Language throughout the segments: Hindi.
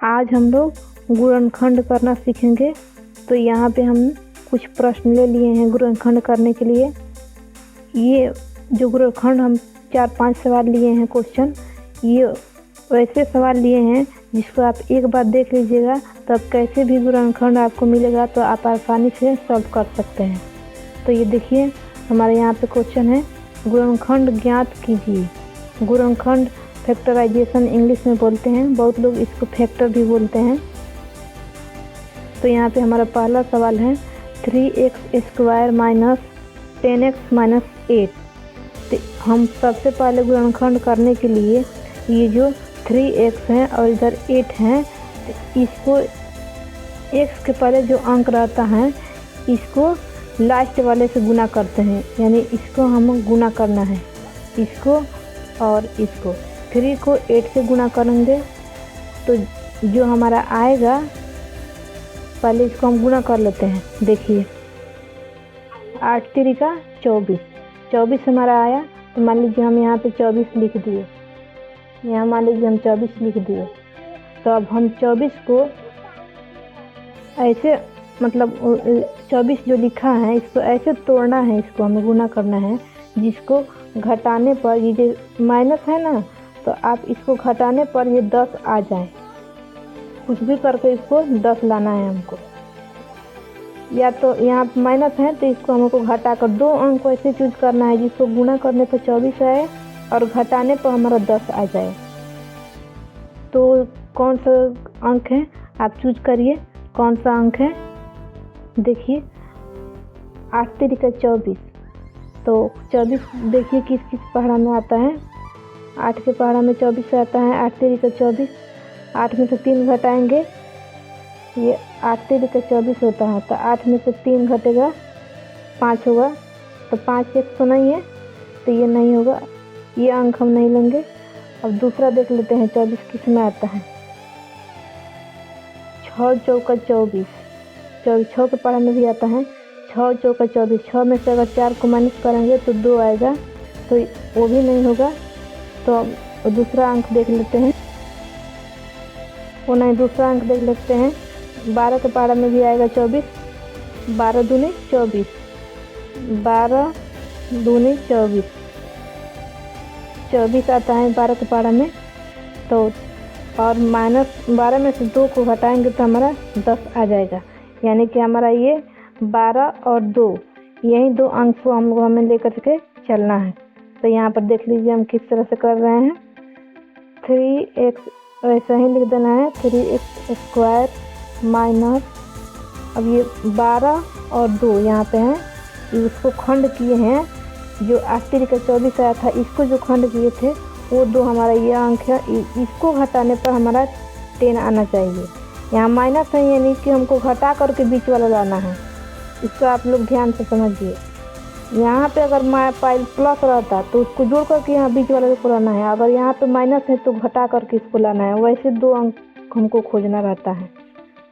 आज हम लोग गुणनखंड करना सीखेंगे। तो यहाँ पे हम कुछ प्रश्न ले लिए हैं गुणनखंड करने के लिए। ये जो गुणनखंड हम 4-5 सवाल लिए हैं क्वेश्चन, ये वैसे सवाल लिए हैं जिसको आप एक बार देख लीजिएगा, तब कैसे भी गुणनखंड आपको मिलेगा तो आप आसानी से सॉल्व कर सकते हैं। तो ये देखिए हमारे यहाँ पे क्वेश्चन है, गुणनखंड ज्ञात कीजिए। गुणनखंड फैक्टराइजेशन इंग्लिश में बोलते हैं, बहुत लोग इसको फैक्टर भी बोलते हैं। तो यहाँ पे हमारा पहला सवाल है 3x² - 10x - 8। तो हम सबसे पहले गुणनखंड करने के लिए ये जो 3x है और इधर 8 है, तो इसको x के पहले जो अंक रहता है इसको लास्ट वाले से गुना करते हैं, यानी इसको हम गुना करना है, इसको और इसको। 3 को 8 से गुना करेंगे तो जो हमारा आएगा, पहले इसको हम गुना कर लेते हैं। देखिए 8 3 का 24, 24 हमारा आया। तो मान लीजिए हम यहाँ पे 24 लिख दिए, यहाँ मान लीजिए हम 24 लिख दिए। तो अब हम 24 को ऐसे, मतलब 24 जो लिखा है इसको ऐसे तोड़ना है, इसको हमें गुना करना है, जिसको घटाने पर ये जो माइनस है ना, तो आप इसको घटाने पर ये 10 आ जाए। कुछ भी करके इसको 10 लाना है हमको, या तो यहाँ माइनस है तो इसको हमको घटा कर 2 अंक को ऐसे चूज करना है जिसको गुना करने पर 24 आए और घटाने पर हमारा 10 आ जाए। तो कौन सा अंक है आप चूज करिए, कौन सा अंक है। देखिए 8 3 का 24, तो 24 देखिए किस किस पहाड़ा में आता है। 8 के पहाड़ा में 24 आता है। 8 3 का 24, 8 में से 3 घटाएंगे, ये 8 3 का 24 होता है। तो 8 में से 3 घटेगा 5 होगा। तो 5 एक तो नहीं है, तो ये नहीं होगा, ये अंक हम नहीं लेंगे। अब दूसरा देख लेते हैं 24 किस में आता है। 6 चौका 24, 6 के पहाड़ा में भी आता है। 6 चौका 24, 6 में से अगर 4 को माइनस करेंगे तो 2 आएगा, तो वो भी नहीं होगा। तो दूसरा अंक देख लेते हैं, वो नहीं, दूसरा अंक देख लेते हैं। 12 के पहाड़ा में भी आएगा 24, 12 दूनी 24, 12 दूनी 24, 24 आता है 12 के पहाड़ा में। तो और -12 में से 2 को घटाएंगे तो हमारा 10 आ जाएगा, यानी कि हमारा ये 12 और 2, यही 2 अंक को हमें लेकर के चलना है। तो यहाँ पर देख लीजिए हम किस तरह से कर रहे हैं। 3x ऐसा ही लिख देना है, 3x² माइनस, अब ये 12 और 2 यहाँ पे हैं, इसको खंड किए हैं। जो 8 3 का 24 आया था, इसको जो खंड किए थे वो 2 हमारा ये अंक है। इसको घटाने पर हमारा 10 आना चाहिए। यहाँ माइनस है, यानी कि हमको घटा करके बीच वाला लाना है, इसको आप लोग ध्यान से समझिए। यहाँ पे अगर पाइल प्लस रहता तो उसको जोड़ करके यहाँ बीच वाले को लाना है, अगर यहाँ पे माइनस है तो घटा करके इसको लाना है। वैसे 2 अंक हमको खोजना रहता है।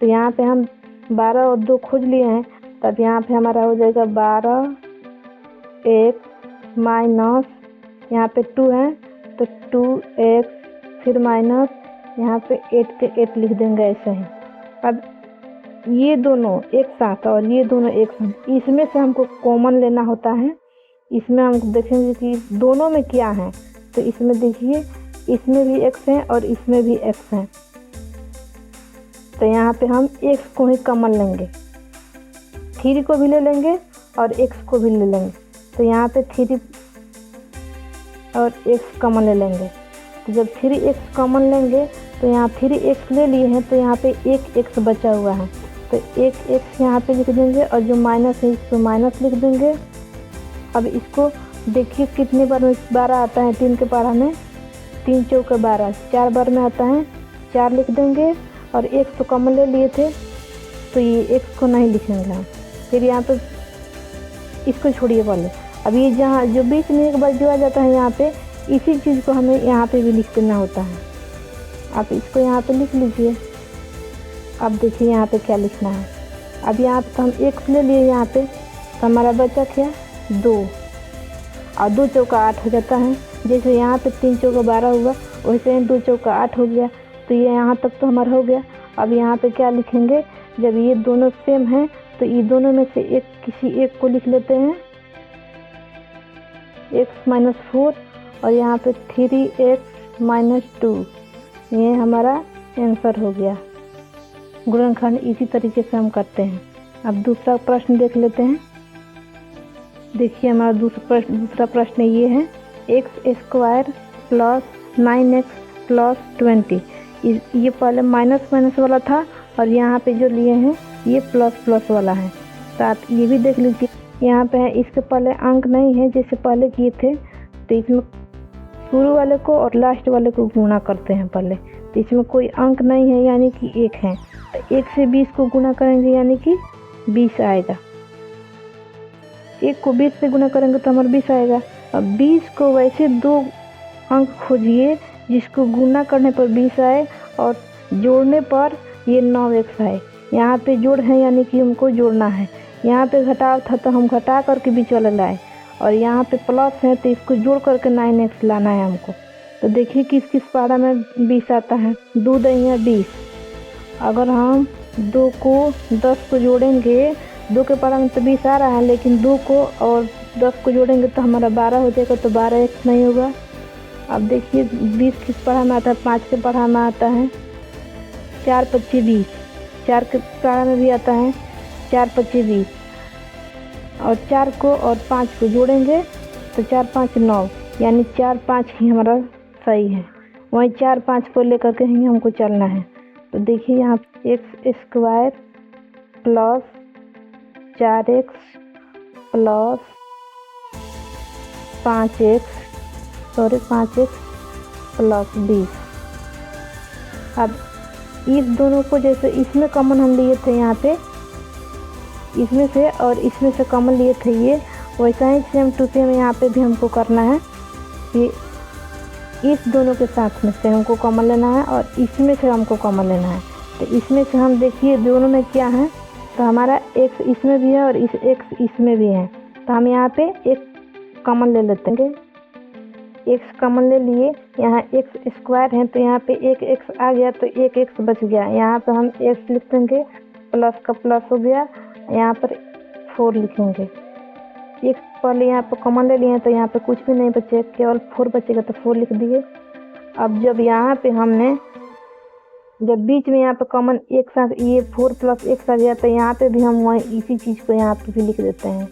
तो यहाँ पे हम 12 और 2 खोज लिए हैं, तब यहाँ पे हमारा हो जाएगा 12 1 माइनस, यहाँ पे 2 है तो 2x, फिर माइनस, यहाँ पे 8 के 8 लिख देंगे ऐसे ही। अब ये दोनों एक साथ और ये दोनों एक साथ, इसमें से हमको कॉमन लेना होता है। इसमें हम देखेंगे कि दोनों में क्या है। तो इसमें देखिए, इसमें भी x है और इसमें भी x है। तो यहाँ पे हम x को ही कॉमन लेंगे, 3 को भी ले लेंगे और x को भी ले लेंगे। तो यहाँ पे 3 और x कॉमन ले लेंगे। तो जब 3x कॉमन लेंगे तो यहाँ 3x ले लिए हैं, तो यहाँ पे 1x बचा हुआ है, तो 1x यहाँ पे लिख देंगे और जो माइनस है इसको माइनस लिख देंगे। अब इसको देखिए कितनी बार में 12 आता है 3 के पहाड़ा में, 3 चौका 12, 4 बार में आता है, 4 लिख देंगे। और x तो कॉमन ले लिए थे, तो ये x को नहीं लिखेंगे हम। फिर यहाँ पे इसको छोड़िए पहले। अब ये जहाँ जो बीच में एक बार जो आ जाता है, यहाँ पे इसी चीज़ को हमें यहाँ पे भी लिख देना होता है। आप इसको यहाँ पे लिख लीजिए। अब देखिए यहाँ पे क्या लिखना है। अब यहाँ पे तो हम x ले लिए यहाँ पे, तो हमारा बचा क्या 2, और 2 चौका 8 हो जाता है। जैसे यहाँ पे 3 चौका 12 हुआ, वैसे ही 2 चौका 8 हो गया। तो ये यहाँ तक तो हमारा हो गया। अब यहाँ पे क्या लिखेंगे, जब ये दोनों सेम हैं तो ये दोनों में से एक किसी एक को लिख लेते हैं, x-4 और यहाँ पे 3x-2। ये हमारा आंसर हो गया। गुणनखंड इसी तरीके से हम करते हैं। अब दूसरा प्रश्न देख लेते हैं। देखिए हमारा दूसरा प्रश्न ये है, x² + 9x + 20। ये पहले माइनस माइनस वाला था और यहाँ पे जो लिए हैं ये प्लस प्लस वाला है। तो आप ये भी देख लीजिए, यहाँ पे है, इसके पहले अंक नहीं है जैसे पहले किए थे, तो इसमें शुरू वाले को और लास्ट वाले को गुणा करते हैं पहले। तो इसमें कोई अंक नहीं है यानी कि 1 है, तो 1 से 20 को गुणा करेंगे यानी कि 20 आएगा। 1 को 20 से गुणा करेंगे तो हमारा 20 आएगा। अब 20 को वैसे 2 अंक खोजिए जिसको गुणा करने पर 20 आए और जोड़ने पर ये 9x आए। यहाँ पे जोड़ है यानी कि हमको जोड़ना है। यहाँ पे घटाव था तो हम घटा करके बीच वाला लाए, और यहाँ पे प्लस है तो इसको जोड़ करके 9x लाना है हमको। तो देखिए किस किस पहाड़ा में 20 आता है। 2 दहिया 20। अगर हम 2 को 10 को जोड़ेंगे, 2 के पहाड़ा में तो 20 आ रहा है, लेकिन 2 को और 10 को जोड़ेंगे तो हमारा 12 हो जाएगा, तो 12x नहीं होगा। अब देखिए 20 किस पहाड़ा में आता है, 5 के पहाड़ा में आता है। 4 25 20, 4 के पहाड़ा में भी आता है 4 25 20, और 4 को और 5 को जोड़ेंगे तो 4 5 9, यानी 4 5 ही हमारा सही है। वहीं 4 5 को लेकर के ही हमको चलना है। तो देखिए यहाँ x² + 4x + 5x + 20। अब इस दोनों को जैसे इसमें कॉमन हम लिए थे, यहाँ पे इसमें से और इसमें से कॉमन लिए थे, ये वैसा ही सेम टू सेम यहाँ पे भी हमको करना है कि इस दोनों के साथ में से हमको कॉमन लेना है और इसमें से हमको कॉमन लेना है। तो इसमें से हम देखिए दोनों में क्या है, तो हमारा x इसमें भी है और इस x इसमें भी है, तो हम यहाँ पे एक कॉमन ले लेते हैं। x कॉमन ले लिए, यहाँ x² है तो यहाँ पे एक x आ गया तो एक x बच गया। यहाँ पे हम x लिख देंगे, प्लस का प्लस हो गया, यहाँ पर 4 लिखेंगे। x पहले यहाँ पे कॉमन ले लिए तो यहाँ पे कुछ भी नहीं बचे, केवल 4 बचेगा, तो 4 लिख दिए। अब जब यहाँ पे हमने जब बीच में यहाँ पे कॉमन एक साथ ये 4 + x आ गया, तो यहाँ पे भी हम वही इसी चीज़ को यहाँ पे भी लिख देते हैं,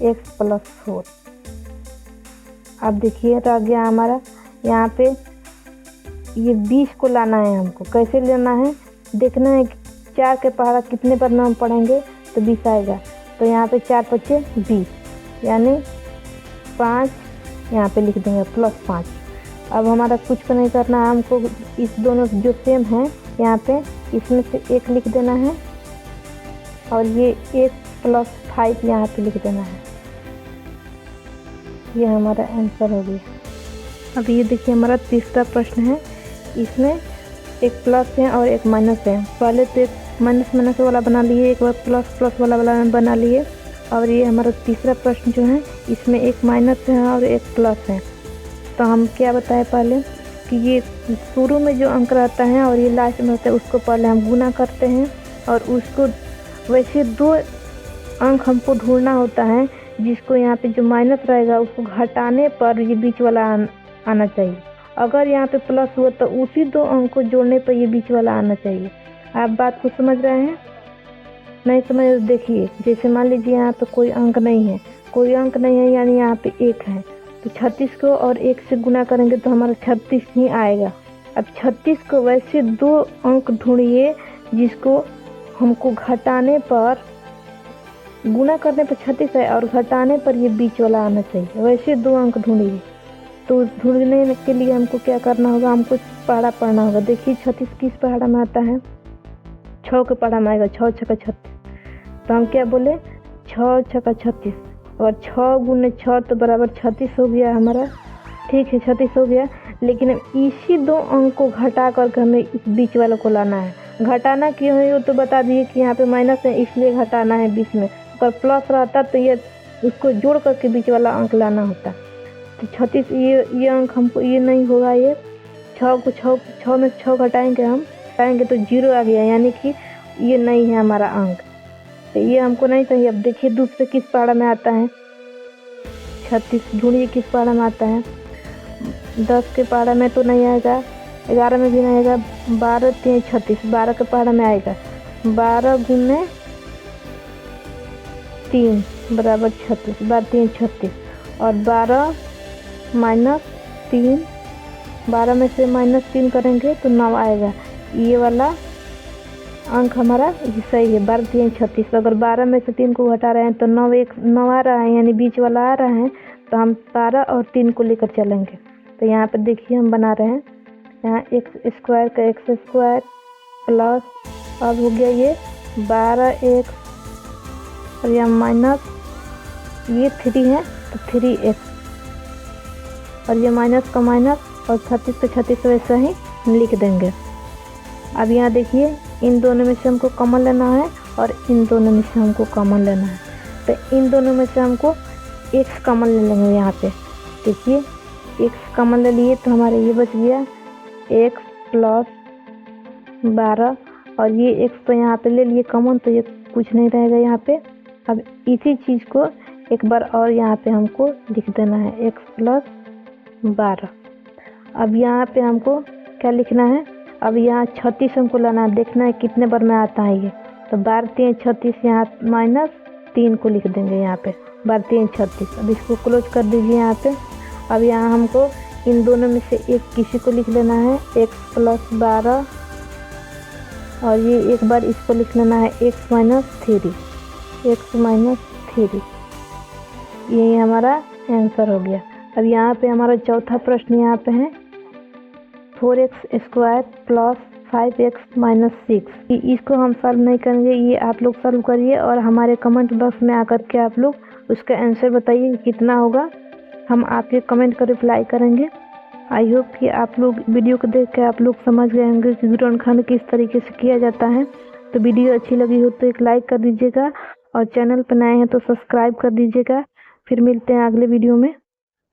x + 4। अब देखिए रह गया हमारा, यहाँ पे ये 20 को लाना है हमको। कैसे लेना है, देखना है कि 4 के पहाड़ा कितने पर हम पढ़ेंगे तो 20 आएगा। तो यहाँ पे 4 5 20, यानी 5 यहाँ पे लिख देंगे +5। अब हमारा कुछ को नहीं करना है, हमको इस दोनों जो सेम है यहाँ पे इसमें से एक लिख देना है और ये 1 + 5 यहाँ पे लिख देना है। ये हमारा आंसर हो गया। अब ये देखिए हमारा तीसरा प्रश्न है, इसमें एक प्लस है और एक माइनस है। पहले तो एक माइनस माइनस वाला बना लिए, एक बार प्लस प्लस वाला बना लिए, और ये हमारा तीसरा प्रश्न जो है इसमें एक माइनस है और एक प्लस है। तो हम क्या बताएं पहले कि ये शुरू में जो अंक रहता है और ये लास्ट में होता है, उसको पहले हम गुना करते हैं, और उसको वैसे 2 अंक हमको ढूंढना होता है, जिसको यहाँ पे जो माइनस रहेगा उसको घटाने पर ये बीच वाला आना चाहिए। अगर यहाँ पे प्लस हुआ तो उसी 2 अंक को जोड़ने पर ये बीच वाला आना चाहिए। आप बात को समझ रहे हैं? नहीं समझ, देखिए जैसे मान लीजिए यहाँ पे कोई अंक नहीं है, यानी यहाँ पे 1 है, तो 36 को और 1 से गुना करेंगे तो हमारा 36 ही आएगा। अब 36 को वैसे 2 अंक ढूंढिए जिसको हमको घटाने पर, गुना करने पर 36 है और घटाने पर ये बीच वाला आना चाहिए, वैसे 2 अंक ढूंढिए। तो ढूंढने के लिए हमको क्या करना होगा, हमको पहाड़ा पढ़ना होगा। देखिए 36 किस पहाड़ा में आता है, 6 के पहाड़ा में आएगा, 6 6 36। तो हम क्या बोले, 6 6 36, और 6 × 6 तो बराबर 36 हो गया हमारा। ठीक है 36 हो गया, लेकिन इसी 2 अंक को घटा करके हमें इस बीच वाले को लाना है। घटाना क्यों है वो तो बता दिए कि यहाँ पे माइनस है इसलिए घटाना है बीच में। अगर प्लस रहता तो ये उसको जोड़ करके बीच वाला अंक लाना होता। तो 36 ये अंक हमको ये नहीं होगा, ये छः में 6 घटाएंगे हम घटाएंगे तो 0 आ गया, यानी कि ये नहीं है हमारा अंक, तो ये हमको नहीं चाहिए। अब देखिए दूसरे किस पारा में आता है, 36 ढूंढिए किस पारा में आता है। 10 के पारा में तो नहीं आएगा, 11 में भी नहीं आएगा, 12 3 36 12 के पारा में आएगा। 12 गुने 3 बराबर 36, 12 3 36 और 12 माइनस 3, 12 में से -3 करेंगे तो 9 आएगा। ये वाला अंक हमारा सही है, 12 3 36। अगर 12 में से 3 को घटा रहे हैं तो 9 आ रहा है, यानी बीच वाला आ रहा है, तो हम 12 और 3 को लेकर चलेंगे। तो यहाँ पे देखिए हम बना रहे हैं, यहाँ x स्क्वायर का x स्क्वायर प्लस, अब हो गया ये 12x और यहाँ माइनस ये 3 है तो 3x और ये माइनस का माइनस और 36 पे 36 वैसा ही लिख देंगे। अब यहाँ देखिए इन दोनों में से हमको कॉमन लेना है और इन दोनों में से हमको कॉमन लेना है, तो इन दोनों में से हमको x कॉमन ले लेंगे। यहाँ पे देखिए x कॉमन ले लिए तो हमारे ये बच गया x प्लस 12 और ये x तो यहाँ पे ले लिए कॉमन, तो ये कुछ नहीं रहेगा यहाँ पे। अब इसी चीज़ को एक बार और यहाँ पे हमको लिख देना है x प्लस 12। अब यहाँ पे हमको क्या लिखना है, अब यहाँ 36 हमको लाना है, देखना है कितने बार में आता है ये, तो 12 3 36 यहाँ -3 को लिख देंगे यहाँ पे 12 3 36। अब इसको क्लोज कर दीजिए यहाँ पे। अब यहाँ हमको इन दोनों में से एक किसी को लिख लेना है x प्लस 12 और ये एक बार इसको लिख लेना है x माइनस 3। ये हमारा आंसर हो गया। अब यहाँ पे हमारा चौथा प्रश्न यहाँ पे है 4x square plus 5x minus 6। इसको हम सॉल्व नहीं करेंगे, ये आप लोग सॉल्व करिए और हमारे कमेंट बॉक्स में आकर के आप लोग उसका आंसर बताइए कि कितना होगा, हम आपके कमेंट का रिप्लाई करेंगे। आई होप कि आप लोग वीडियो को देख के आप लोग समझ गए होंगे कि गुणनखंड किस तरीके से किया जाता है। तो वीडियो अच्छी लगी हो तो एक लाइक कर दीजिएगा और चैनल पर नए हैं तो सब्सक्राइब कर दीजिएगा। फिर मिलते हैं अगले वीडियो में।